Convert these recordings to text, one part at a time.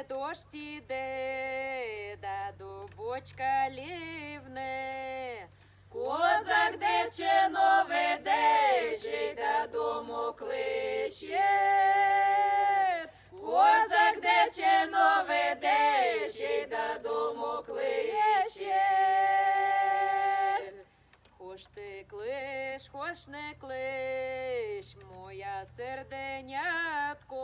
дощ іде, да дубочка лівне. Козак дівчино веде, ще й додому кличе. Козак дівчино веде, ще й додому кличе. Хоч ти клич, хоч не клич, моя серденятко,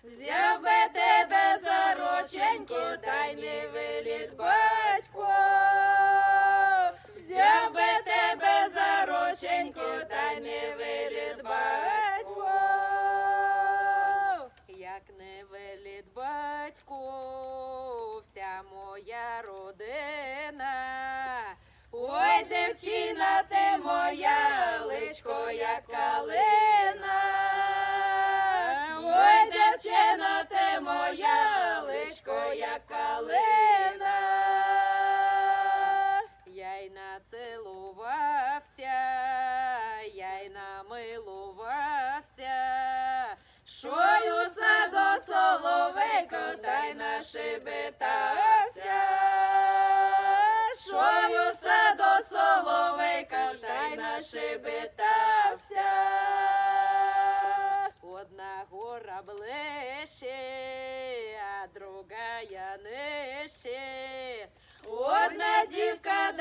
взяв би тебе за рученьку, дай не виліт батько. Взяв би тебе за рученьку, дай не виліт батько. Як не виліт батько, вся моя родина. Ой, дівчина ти моя, личко як калина. Ой, дівчина ти моя, личко як калина. Я й націлувався, я й намилувався, шою саду соловейко, та й нашебетався. Шою саду соловейка, та й нашебетався. Одна гора ближче, а другая нижче. Одна дівка